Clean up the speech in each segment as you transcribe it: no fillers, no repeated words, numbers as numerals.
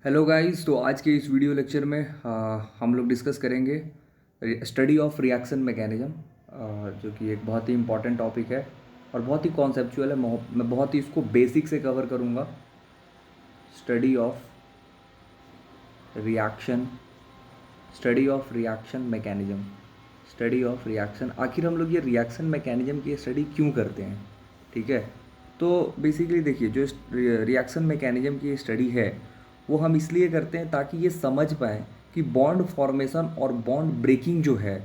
Hello guys. तो आज के इस वीडियो लेक्चर में हम लोग डिस्कस करेंगे स्टडी ऑफ रिएक्शन मैकेनिज्म, जो कि एक बहुत ही इम्पॉर्टेंट टॉपिक है और बहुत ही कॉन्सेप्चुअल है। मैं बहुत ही इसको बेसिक से कवर करूँगा। Study of reaction study of reaction mechanism study of reaction. आखिर हम लोग ये रिएक्शन मैकेनिज्म की स्टडी क्यों करते हैं? ठीक है, तो बेसिकली देखिए, जो रिएक्शन मैकेनिज्म की स्टडी है वो हम इसलिए करते हैं ताकि ये समझ पाएँ कि बॉन्ड फॉर्मेशन और बॉन्ड ब्रेकिंग जो है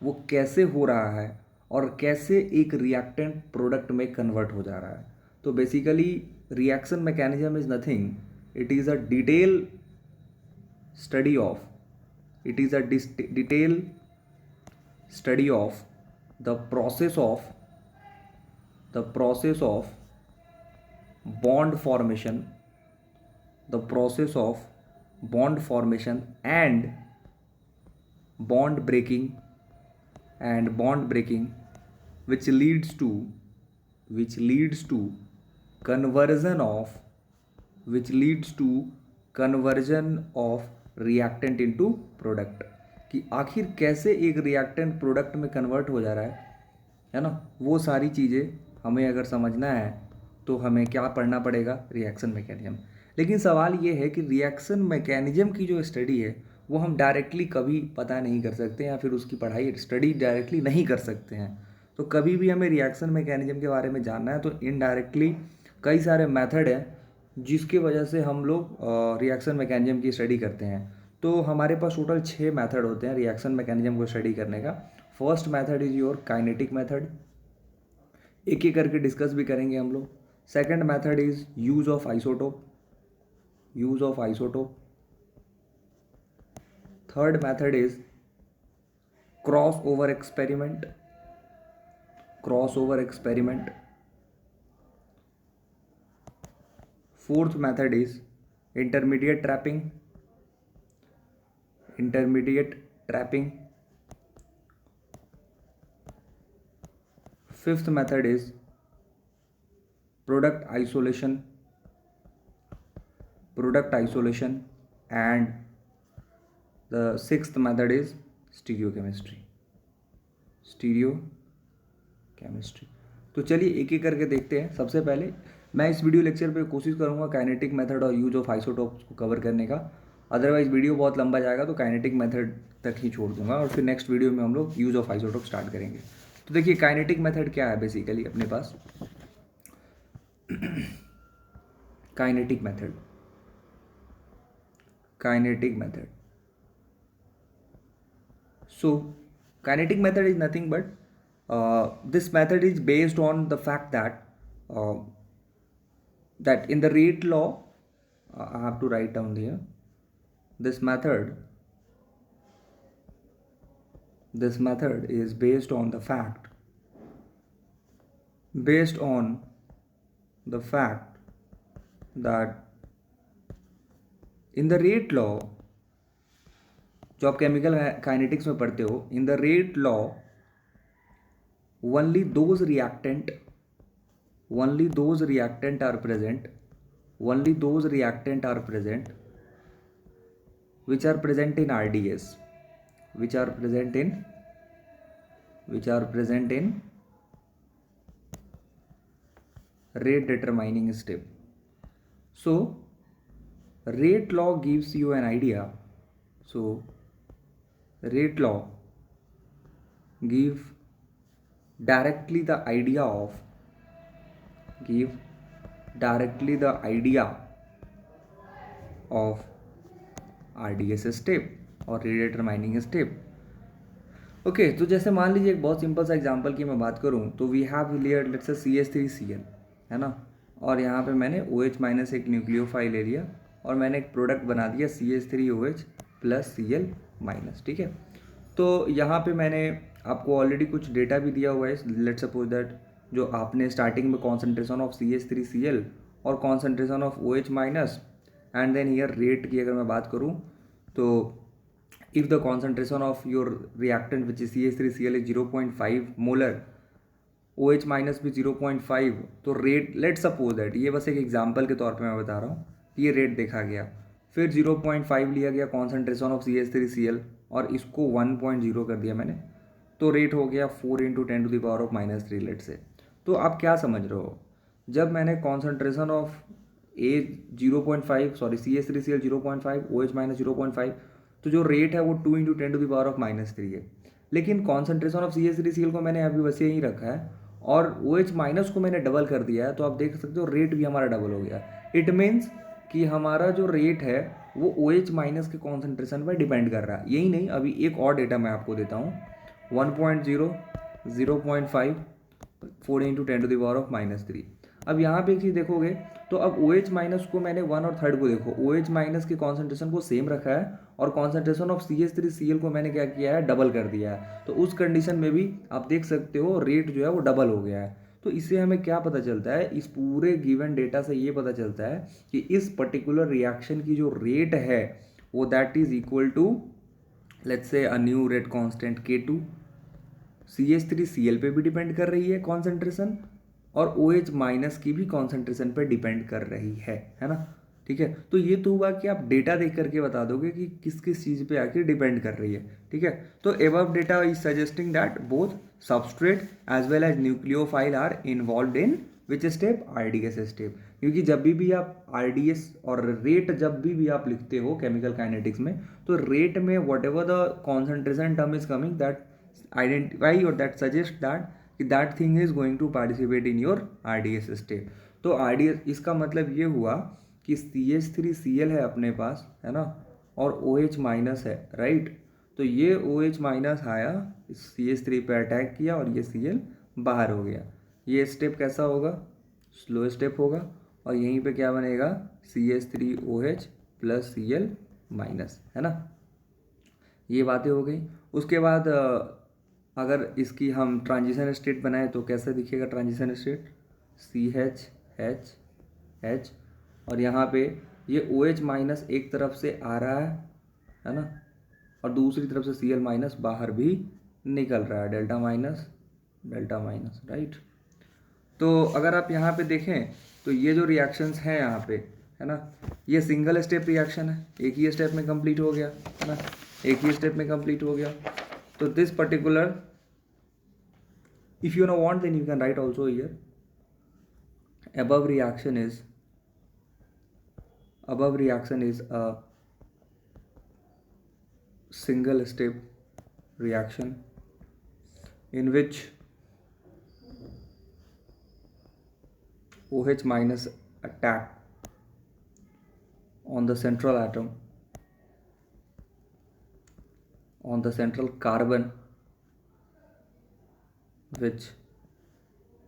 वो कैसे हो रहा है और कैसे एक रिएक्टेंट प्रोडक्ट में कन्वर्ट हो जा रहा है। तो basically reaction mechanism is nothing, it is a detail study of it is a detailed study of the process of bond formation, the process of bond formation and bond breaking which leads to conversion of reactant into product. कि आखिर कैसे एक reactant product में convert हो जा रहा है ना। वो सारी चीज़ें हमें अगर समझना है तो हमें क्या पढ़ना पड़ेगा? Reaction mechanism. लेकिन सवाल ये है कि रिएक्शन मैकेनिज्म की जो स्टडी है वो हम डायरेक्टली कभी पता नहीं कर सकते या फिर उसकी पढ़ाई स्टडी डायरेक्टली नहीं कर सकते हैं। तो कभी भी हमें रिएक्शन मैकेनिज्म के बारे में जानना है तो इनडायरेक्टली कई सारे मेथड हैं जिसकी वजह से हम लोग रिएक्शन मैकेनिज्म की स्टडी करते हैं। तो हमारे पास टोटल 6 मेथड होते हैं रिएक्शन मैकेनिज्म को स्टडी करने का। First method is your kinetic method, एक एक करके डिस्कस भी करेंगे हम लोग। Second method is use of isotope. Third method is cross over experiment. Fourth method is intermediate trapping. Fifth method is product isolation, and the sixth method is stereochemistry. तो चलिए एक एक करके देखते हैं। सबसे पहले मैं इस वीडियो लेक्चर पे कोशिश करूंगा काइनेटिक मेथड और यूज ऑफ आइसोटोप्स को कवर करने का। अदरवाइज वीडियो बहुत लंबा जाएगा तो काइनेटिक मेथड तक ही छोड़ दूंगा और फिर नेक्स्ट वीडियो में हम लोग यूज ऑफ आइसोटोप स्टार्ट करेंगे। तो देखिए काइनेटिक मेथड क्या है बेसिकली अपने पास। Kinetic method so kinetic method is nothing but this method is based on the fact that in the rate law, I have to write down here, this method is based on the fact that in the rate law, जो आप chemical kinetics में पढ़ते हो, in the rate law only those reactant are present which are present in RDS, which are present in rate determining step. So rate law gives you an idea. So rate law give directly the idea of RDS step और redetermining step. Okay, तो जैसे मान लीजिए एक बहुत simple सा example की मैं बात करूं तो we have layer let's say CH3Cl है ना, और यहाँ पे मैंने OH माइनस एक न्यूक्लियोफाइल ले लिया और मैंने एक प्रोडक्ट बना दिया CH3OH प्लस Cl माइनस। ठीक है, तो यहाँ पे मैंने आपको ऑलरेडी कुछ डेटा भी दिया हुआ है। लेट्स सपोज दैट जो आपने स्टार्टिंग में कॉन्सेंट्रेशन ऑफ CH3Cl और concentration of OH minus and then here rate की अगर मैं बात करूँ तो if the concentration of your reactant which is CH3Cl is 0.5 molar, OH minus भी 0.5, तो रेट लेट सपोज दैट, ये बस एक एग्जाम्पल के तौर पे मैं बता रहा हूँ, ये रेट देखा गया फिर 0.5 लिया गया कॉन्सेंट्रेशन ऑफ CH3Cl और इसको 1.0 कर दिया मैंने, तो रेट हो गया 4 × 10⁻³ लेट से। तो आप क्या समझ रहे हो, जब मैंने concentration of A 0.5 sorry CH3Cl 0.5 OH minus 0.5, तो जो रेट है वो 2 × 10⁻³ है। लेकिन कॉन्सेंट्रेशन ऑफ CH3Cl को मैंने अभी वैसे ही रखा है और OH माइनस को मैंने डबल कर दिया है, तो आप देख सकते हो रेट भी हमारा डबल हो गया। इट मीन्स कि हमारा जो रेट है वो OH माइनस के कॉन्सेंट्रेशन पर डिपेंड कर रहा है। यही नहीं, अभी एक और डेटा मैं आपको देता हूँ, 1.0 0.5 4 × 10⁻³ अब यहाँ पे एक चीज़ देखोगे तो अब OH माइनस को मैंने 1 और 3 को देखो, OH माइनस की कॉन्सेंट्रेशन को सेम रखा है और कॉन्सेंट्रेशन ऑफ CH3Cl को मैंने क्या किया है, डबल कर दिया है। तो उस कंडीशन में भी आप देख सकते हो रेट जो है वो डबल हो गया है। तो इससे हमें क्या पता चलता है, इस पूरे गिवन डेटा से ये पता चलता है कि इस पर्टिकुलर रिएक्शन की जो रेट है वो that is equal to let's say a new rate constant K2। CH3Cl पे भी डिपेंड कर रही है कॉन्सेंट्रेशन और OH माइनस की भी कॉन्सेंट्रेशन पे डिपेंड कर रही है ना। ठीक है, तो ये तो हुआ कि आप डेटा देख करके बता दोगे कि किस किस चीज़ पे आके डिपेंड कर रही है। ठीक है, तो above data is suggesting that both substrate as well as nucleophile are involve in which step, RDS step. क्योंकि जब भी आप RDS और रेट जब भी आप लिखते हो केमिकल काइनेटिक्स में, तो रेट में whatever the concentration term is coming that identify और दैट सजेस्ट दैट कि that thing is going to participate in your RDS step. तो RDS इसका मतलब ये हुआ कि CH3Cl है अपने पास, है ना, और OH माइनस है, राइट। तो ये OH माइनस आया, CH3 पे अटैक किया और ये Cl बाहर हो गया। ये स्टेप कैसा होगा, स्लो स्टेप होगा और यहीं पे क्या बनेगा, CH3OH प्लस Cl माइनस, है ना। ये बातें हो गई। उसके बाद अगर इसकी हम ट्रांजिशन स्टेट बनाए तो कैसे दिखेगा ट्रांजिशन स्टेट, CH और यहाँ पे ये OH माइनस एक तरफ से आ रहा है ना, और दूसरी तरफ से Cl माइनस बाहर भी निकल रहा है, डेल्टा माइनस, राइट। तो अगर आप यहाँ पे देखें तो ये जो रिएक्शंस हैं यहाँ पे, है ना, ये सिंगल स्टेप रिएक्शन है, एक ही स्टेप में कंप्लीट हो गया, है ना, एक ही स्टेप में कंप्लीट हो गया। तो this particular, if you want then you can write also here, above reaction is a single step reaction in which OH minus attack on the central atom, on the central carbon, which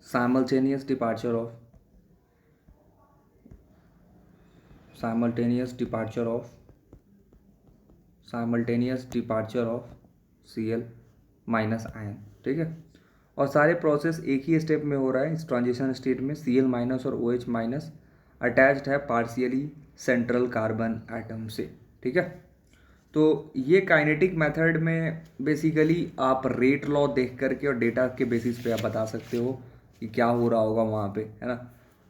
simultaneous departure of Cl minus ion. ठीक है, और सारे process एक ही step में हो रहा है इस ट्रांजिशन स्टेट में। Cl माइनस और OH माइनस अटैच्ड है पार्शियली सेंट्रल कार्बन एटम से। ठीक है, तो ये काइनेटिक मेथड में बेसिकली आप रेट लॉ देख करके और डेटा के बेसिस पे आप बता सकते हो कि क्या हो रहा होगा वहाँ पे, है ना।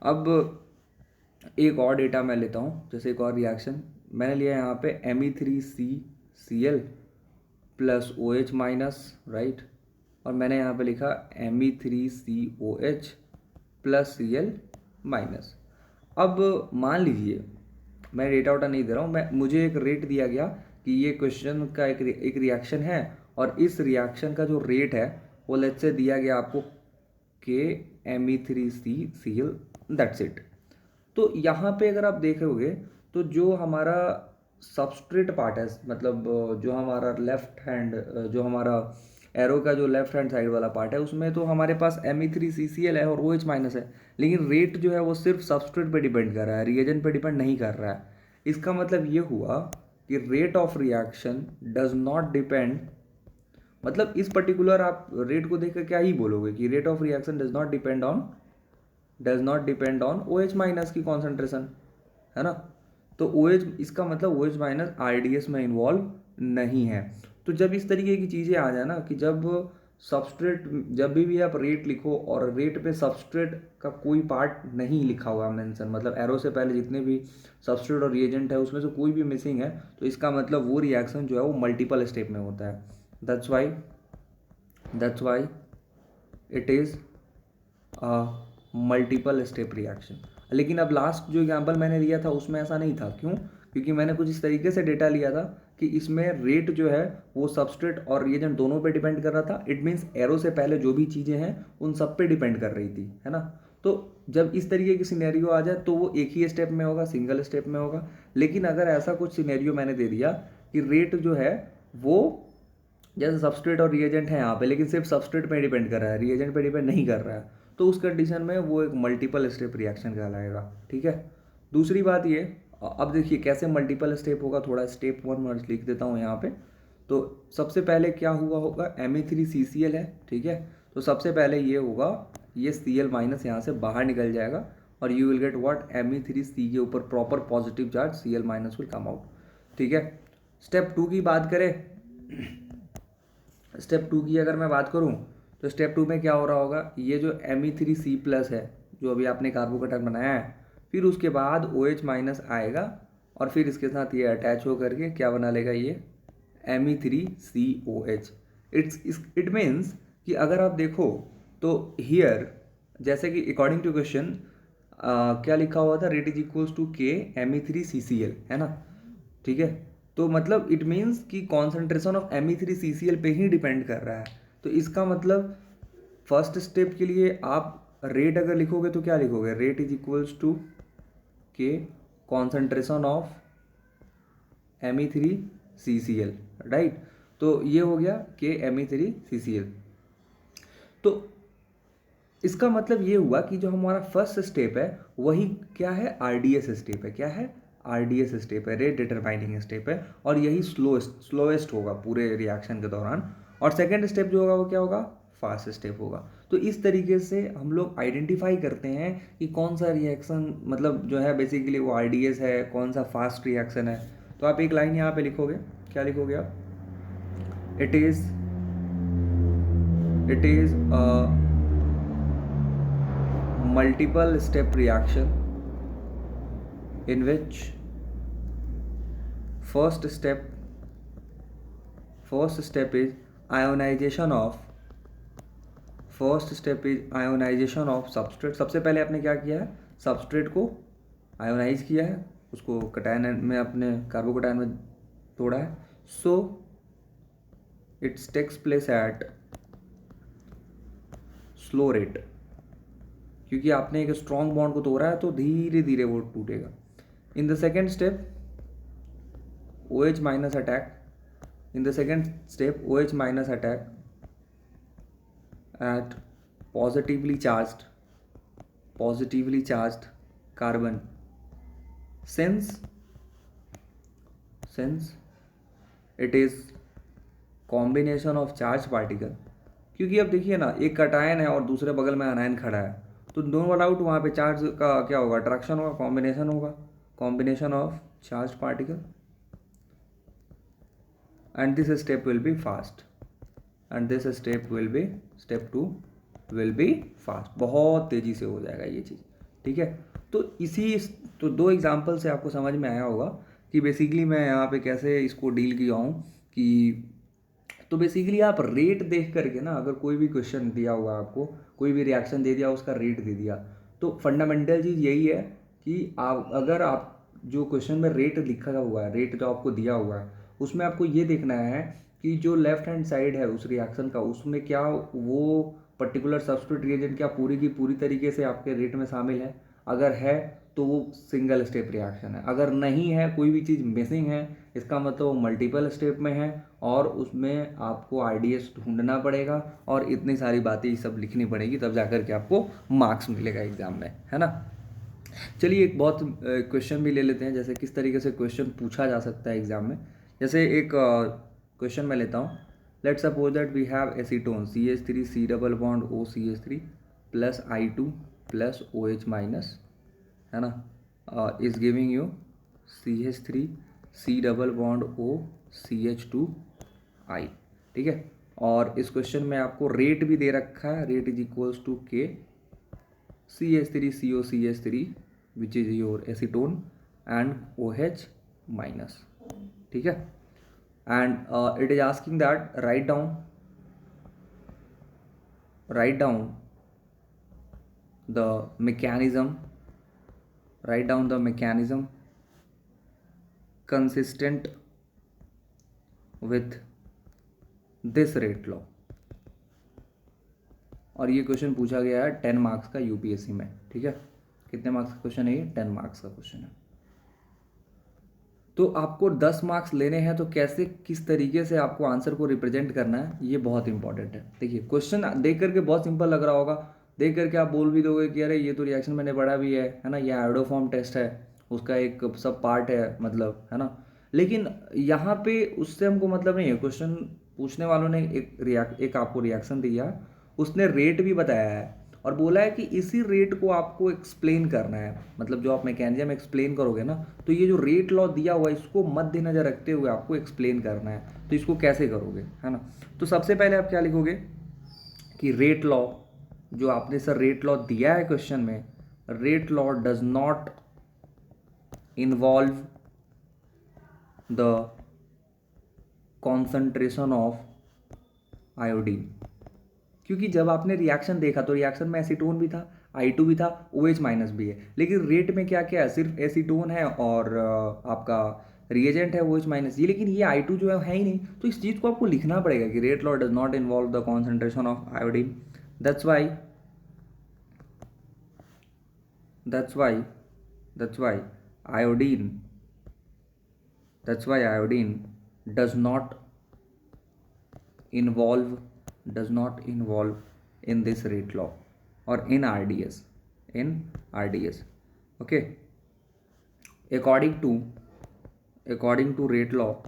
अब एक और डेटा मैं लेता हूँ, जैसे एक और रिएक्शन मैंने लिया यहाँ पे Me3CCl plus OH minus, right, और मैंने यहाँ पे लिखा Me3COH प्लस Cl माइनस। अब मान लीजिए मैं डेटा वोटा नहीं दे रहा हूँ, मुझे एक रेट दिया गया कि ये क्वेश्चन का एक रिएक्शन है और इस रिएक्शन का जो रेट है वो लेट्स से दिया गया आपको K Me3CCl, दैट्स इट। तो यहाँ पे अगर आप देखोगे तो जो हमारा सबस्ट्रेट पार्ट है, मतलब जो हमारा लेफ्ट हैंड, जो हमारा एरो का जो लेफ्ट हैंड साइड वाला पार्ट है, उसमें तो हमारे पास Me3CCl है और OH माइनस है, लेकिन रेट जो है वो सिर्फ सबस्ट्रेट पे डिपेंड कर रहा है, रिएजेंट पे डिपेंड नहीं कर रहा है। इसका मतलब ये हुआ कि rate of reaction does not depend, मतलब इस पर्टिकुलर आप रेट को देखकर क्या ही बोलोगे कि rate of reaction does not depend on OH minus की कॉन्सेंट्रेशन, है ना। तो OH, इसका मतलब OH माइनस RDS में इन्वॉल्व नहीं है। तो जब इस तरीके की चीज़ें आ जाए ना कि जब सबस्ट्रेट जब भी आप रेट लिखो और रेट पे सबस्ट्रेट का कोई पार्ट नहीं लिखा हुआ मेंशन, मतलब एरो से पहले जितने भी सबस्ट्रेट और रिएजेंट है उसमें से कोई भी मिसिंग है, तो इसका मतलब वो रिएक्शन जो है वो मल्टीपल स्टेप में होता है। That's why it is multiple step reaction. लेकिन अब लास्ट जो एग्जांपल मैंने लिया था उसमें ऐसा नहीं था। क्यों? क्योंकि मैंने कुछ इस तरीके से डेटा लिया था कि इसमें रेट जो है वो सबस्ट्रेट और रिएजेंट दोनों पे डिपेंड कर रहा था। इट मीन्स एरो से पहले जो भी चीज़ें हैं उन सब पे डिपेंड कर रही थी, है ना। तो जब इस तरीके की सिनेरियो आ जाए तो वो एक ही स्टेप में होगा, सिंगल स्टेप में होगा। लेकिन अगर ऐसा कुछ सिनेरियो मैंने दे दिया कि रेट जो है वो जैसे सबस्ट्रेट और रिएजेंट है यहाँ पे, लेकिन सिर्फ सबस्ट्रेट पे डिपेंड कर रहा है, रिएजेंट पे डिपेंड नहीं कर रहा है, तो उस कंडीशन में वो एक मल्टीपल स्टेप रिएक्शन कहलाएगा। ठीक है। दूसरी बात ये, अब देखिए कैसे मल्टीपल स्टेप होगा, थोड़ा स्टेप 1 वर्ड लिख देता हूँ यहाँ पे। तो सबसे पहले क्या हुआ होगा, Me3CCl है, ठीक है। तो सबसे पहले ये होगा, ये Cl माइनस यहाँ से बाहर निकल जाएगा और you will get what, Me3C के ऊपर proper positive charge Cl minus will come out. ठीक है। स्टेप 2 की बात करें, स्टेप 2 की अगर मैं बात करूं तो स्टेप 2 में क्या हो रहा होगा, ये जो Me3C+ है जो अभी आपने कार्बोकेटायन बनाया है, फिर उसके बाद OH माइनस आएगा और फिर इसके साथ ये अटैच हो करके क्या बना लेगा, ये Me3COH। इट मीन्स कि अगर आप देखो तो हियर जैसे कि अकॉर्डिंग टू क्वेश्चन क्या लिखा हुआ था, rate is equals to K Me3CCl, है ना। ठीक है। तो मतलब इट मीन्स कि कॉन्सेंट्रेशन ऑफ Me3CCl पे ही डिपेंड कर रहा है। तो इसका मतलब फर्स्ट स्टेप के लिए आप रेट अगर लिखोगे तो क्या लिखोगे, रेट इज इक्वल्स टू के कॉन्सेंट्रेशन ऑफ Me3CCl, राइट। तो ये हो गया के Me3CCl। तो इसका मतलब ये हुआ कि जो हमारा फर्स्ट स्टेप है वही क्या है, RDS स्टेप है। क्या है, RDS स्टेप है, रेट डिटरमाइनिंग स्टेप है, और यही स्लोएस्ट होगा पूरे रिएक्शन के दौरान। और सेकेंड स्टेप जो होगा वो क्या होगा, फास्ट स्टेप होगा। तो इस तरीके से हम लोग आइडेंटिफाई करते हैं कि कौन सा रिएक्शन मतलब जो है बेसिकली वो RDS है, कौन सा फास्ट रिएक्शन है। तो आप एक लाइन यहाँ पे लिखोगे, क्या लिखोगे आप, it is multiple step reaction in which first step is ionization of substrate। सबसे पहले आपने क्या किया है, सबस्ट्रेट को आयोनाइज किया है, उसको कटायन में अपने कार्बोकटायन में तोड़ा है। So it's takes place at slow rate, क्योंकि आपने एक स्ट्रॉन्ग बॉन्ड को तोड़ा है तो धीरे धीरे वो टूटेगा। In the second step OH minus attack, in the second step OH minus attack eight positively charged carbon, since it is combination of charge particle. क्योंकि अब देखिए ना, एक कटायन है और दूसरे बगल में अनायन खड़ा है, तो नो डाउट वहाँ पे चार्ज का क्या होगा, अट्रैक्शन होगा, combination of charge particle, and this step will be fast, step 2 will be fast, बहुत तेज़ी से हो जाएगा ये चीज़। ठीक है। तो 2 एग्जाम्पल से आपको समझ में आया होगा कि बेसिकली मैं यहाँ पे कैसे इसको डील किया हूँ। कि तो बेसिकली आप रेट देख करके ना, अगर कोई भी क्वेश्चन दिया हुआ आपको, कोई भी रिएक्शन दे दिया, उसका रेट दे दिया, तो फंडामेंटल चीज़ यही है कि अगर आप जो क्वेश्चन में रेट लिखा हुआ है, रेट जो आपको दिया हुआ है, उसमें आपको ये देखना है कि जो लेफ्ट हैंड साइड है उस रिएक्शन का, उसमें क्या वो पर्टिकुलर सबस्ट्रेट रिएजेंट क्या पूरी की पूरी तरीके से आपके रेट में शामिल है। अगर है तो वो सिंगल स्टेप रिएक्शन है, अगर नहीं है, कोई भी चीज़ मिसिंग है, इसका मतलब वो मल्टीपल स्टेप में है और उसमें आपको RDS ढूंढना पड़ेगा और इतनी सारी बातें सब लिखनी पड़ेगी, तब जाकर के आपको मार्क्स मिलेगा एग्जाम में, है ना। चलिए एक बहुत क्वेश्चन भी ले लेते हैं, जैसे किस तरीके से क्वेश्चन पूछा जा सकता है एग्जाम में। जैसे एक क्वेश्चन मैं लेता हूँ, let's suppose that we have acetone CH3 C double bond O CH3 plus I2 plus OH minus, है ना, is giving you CH3 C double bond O CH2I। ठीक है। और इस क्वेश्चन में आपको रेट भी दे रखा है, रेट इज इक्वल्स टू के CH3COCH3 which is your acetone and OH minus, ठीक है। And it is asking that write down the mechanism consistent with this rate law। और ये क्वेश्चन पूछा गया है 10 मार्क्स का यूपीएससी में, ठीक है। कितने मार्क्स का क्वेश्चन है ये? 10 मार्क्स का क्वेश्चन है। तो आपको 10 मार्क्स लेने हैं, तो कैसे, किस तरीके से आपको आंसर को रिप्रेजेंट करना है, ये बहुत इंपॉर्टेंट है। देखिए क्वेश्चन देख करके बहुत सिंपल लग रहा होगा, देख करके आप बोल भी दोगे कि अरे ये तो रिएक्शन मैंने पढ़ा भी है ना, ये आयोडोफॉर्म टेस्ट है, उसका एक सब पार्ट है, मतलब, है ना। लेकिन यहाँ पे उससे हमको मतलब नहीं है। क्वेश्चन पूछने वालों ने एक आपको रिएक्शन दिया, उसने रेट भी बताया है और बोला है कि इसी रेट को आपको एक्सप्लेन करना है। मतलब जो आप मैकेनिज्म एक्सप्लेन करोगे ना, तो ये जो रेट लॉ दिया हुआ है इसको मद्देनजर रखते हुए आपको एक्सप्लेन करना है। तो इसको कैसे करोगे, है ना। तो सबसे पहले आप क्या लिखोगे कि रेट लॉ, जो आपने सर रेट लॉ दिया है क्वेश्चन में, rate law does not involve the concentration of iodine. क्योंकि जब आपने रिएक्शन देखा तो रिएक्शन में एसीटोन भी था, I2 भी था, OH माइनस भी है, लेकिन रेट में क्या क्या है, सिर्फ एसीटोन है और आपका रिएजेंट है OH माइनस ये, लेकिन ये I2 जो है ही नहीं। तो इस चीज़ को आपको लिखना पड़ेगा कि rate law does not involve the concentration of iodine. That's why that's why that's why iodine that's why iodine does not involve does not involve in this rate law or in RDS, okay। according to rate law,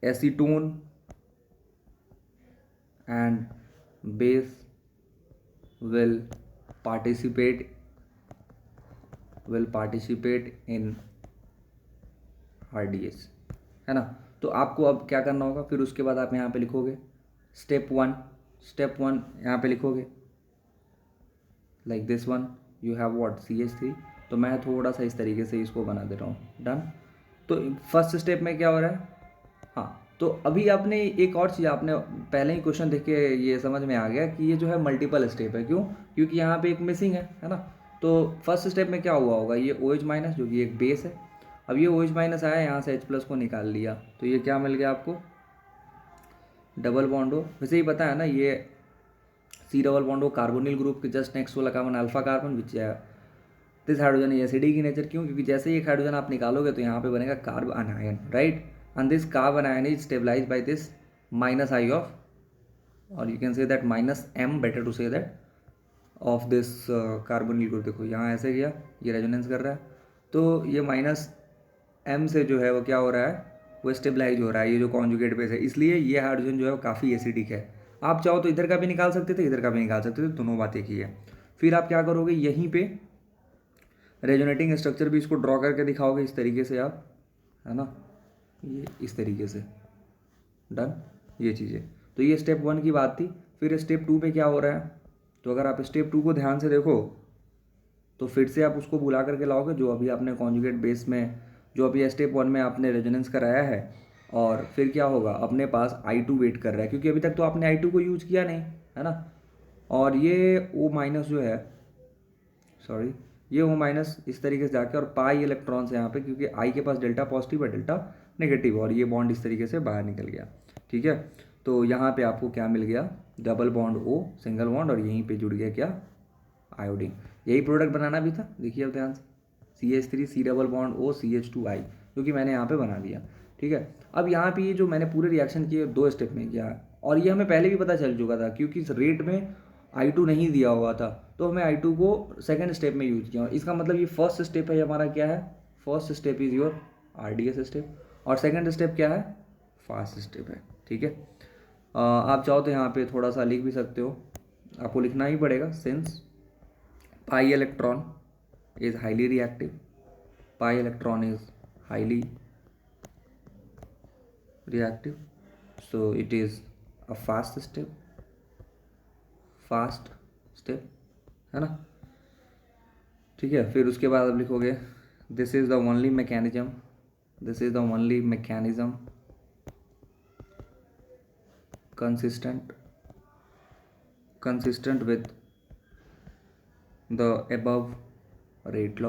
acetone and base will participate in RDS, है ना। तो आपको अब क्या करना होगा, फिर उसके बाद आप यहाँ पे लिखोगे स्टेप वन यहाँ पे लिखोगे like this one, you have what CH3। तो मैं थोड़ा सा इस तरीके से इसको बना दे रहा हूँ, डन। तो फर्स्ट स्टेप में क्या हो रहा है, हाँ। तो अभी आपने एक और चीज़, आपने पहले ही क्वेश्चन देख के ये समझ में आ गया कि ये जो है मल्टीपल स्टेप है। क्यों? क्योंकि यहाँ पे एक मिसिंग है ना। तो फर्स्ट स्टेप में क्या हुआ होगा, ये OH माइनस जो कि एक बेस है, अब ये OH माइनस आया, यहाँ से H प्लस को निकाल लिया, तो ये क्या मिल गया आपको, डबल बॉन्ड हो। वैसे ही पता है ना, ये C डबल बॉन्ड हो कार्बोनिल ग्रुप के जस्ट नेक्स्ट वाला carbon alpha carbon which this hydrogen is acidic in nature. क्यों? क्योंकि जैसे ही एक हाइड्रोजन आप निकालोगे तो यहाँ पे बनेगा carb anion, right. And this carb anion is stabilize by this -I of, और you can say that -M, better to say that, of this carbonyl group. देखो यहाँ ऐसे गया, ये रेजोनेंस कर रहा है, तो ये -M से जो है वो क्या हो रहा है, वो स्टेबलाइज हो रहा है, ये जो कॉन्जुगेट बेस है, इसलिए ये हाइड्रोजन जो है वो काफ़ी एसिडिक है। आप चाहो तो इधर का भी निकाल सकते थे, इधर का भी निकाल सकते थे, दोनों बातें की है। फिर आप क्या करोगे, यहीं पे रेजोनेटिंग स्ट्रक्चर भी इसको ड्रॉ करके दिखाओगे इस तरीके से आप, है ना, ये इस तरीके से, डन, ये चीज़ें। तो ये स्टेप 1 की बात थी। फिर स्टेप 2 पे क्या हो रहा है, तो अगर आप स्टेप 2 को ध्यान से देखो तो फिर से आप उसको बुला करके लाओगे जो अभी आपने कॉन्जुगेट बेस में, जो अभी स्टेप 1 में आपने रेजोनेंस कराया है, और फिर क्या होगा, अपने पास I2 वेट कर रहा है, क्योंकि अभी तक तो आपने I2 को यूज किया नहीं, है ना। और ये O माइनस जो है, सॉरी, ये O माइनस इस तरीके से जाके और पाई इलेक्ट्रॉन्स यहाँ पे, क्योंकि I के पास डेल्टा पॉजिटिव है डेल्टा नेगेटिव, और ये बॉन्ड इस तरीके से बाहर निकल गया, ठीक है। तो यहाँ पे आपको क्या मिल गया, double bond O single bond, और यहीं पे जुड़ गया क्या, आयोडीन। यही प्रोडक्ट बनाना भी था, देखिए अब ध्यान से, CH3 C double bond O CH2I, जो कि मैंने यहाँ पे बना दिया, ठीक है। अब यहाँ पे ये जो मैंने पूरे रिएक्शन किए 2 स्टेप में किया, और ये हमें पहले भी पता चल चुका था, क्योंकि इस रेट में I2 नहीं दिया हुआ था, तो हमें I2 को सेकंड स्टेप में यूज किया। इसका मतलब ये फर्स्ट स्टेप है हमारा, क्या है, first step is your RDS step, और सेकंड स्टेप क्या है, फास्ट स्टेप है, ठीक है। आप चाहो तो यहाँ पे थोड़ा सा लिख भी सकते हो, आपको लिखना ही पड़ेगा, since pi electron is highly reactive, pi electron is highly reactive, so it is a fast step, है ना। ठीक है, फिर उसके बाद आप लिखोगे this is the only mechanism consistent with the above rate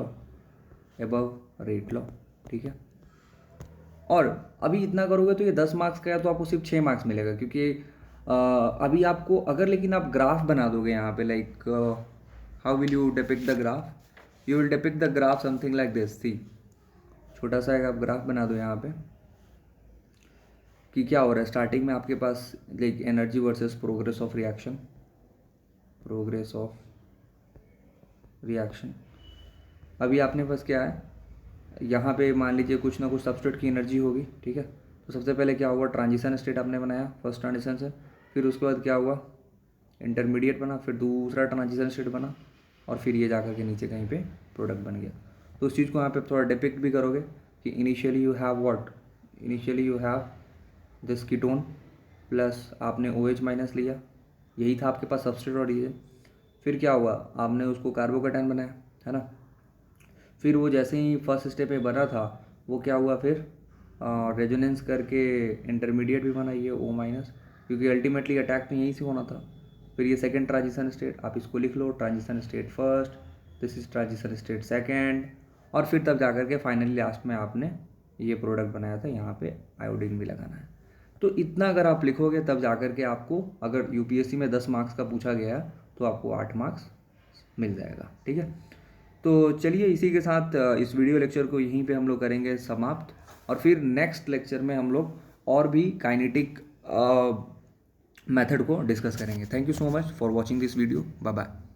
law, ठीक है। और अभी इतना करोगे तो ये 10 मार्क्स का है, तो आपको सिर्फ 6 मार्क्स मिलेगा, क्योंकि अभी आपको अगर लेकिन आप ग्राफ बना दोगे यहाँ पे, like how will you depict the graph, you will depict the graph something like this. See छोटा सा एक आप ग्राफ बना दो यहाँ पे कि क्या हो रहा है। स्टार्टिंग में आपके पास like energy versus progress of reaction. अभी आपने पास क्या है, यहाँ पे मान लीजिए कुछ ना कुछ सबस्ट्रेट की एनर्जी होगी, ठीक है। तो सबसे पहले क्या हुआ, ट्रांजिशन स्टेट आपने बनाया फर्स्ट ट्रांजिशन से, फिर उसके बाद क्या हुआ, इंटरमीडिएट बना, फिर दूसरा ट्रांजिशन स्टेट बना, और फिर ये जाकर के नीचे कहीं पे प्रोडक्ट बन गया। तो उस चीज़ को यहाँ पे थोड़ा डिपिक्ट भी करोगे कि initially you have this ketone plus आपने OH माइनस लिया, यही था आपके पास सबस्ट्रेट और ये। फिर क्या हुआ, आपने उसको कार्बोकेटायन बनाया, है ना। फिर वो जैसे ही फर्स्ट स्टेप में बना था, वो क्या हुआ, फिर रेजोनेंस करके इंटरमीडिएट भी बना ये O माइनस, क्योंकि अल्टीमेटली अटैक तो यहीं से होना था। फिर ये सेकंड ट्रांजिशन स्टेट, आप इसको लिख लो, transition state first, this is transition state second, और फिर तब जाकर के फाइनली लास्ट में आपने ये प्रोडक्ट बनाया था। यहाँ पे आयोडीन भी लगाना है। तो इतना अगर आप लिखोगे तब जाकर के आपको, अगर UPSC में 10 मार्क्स का पूछा गया तो आपको 8 मार्क्स मिल जाएगा, ठीक है। तो चलिए इसी के साथ इस वीडियो लेक्चर को यहीं पे हम लोग करेंगे समाप्त, और फिर नेक्स्ट लेक्चर में हम लोग और भी काइनेटिक मेथड को डिस्कस करेंगे। Thank you so much for watching this video, bye bye.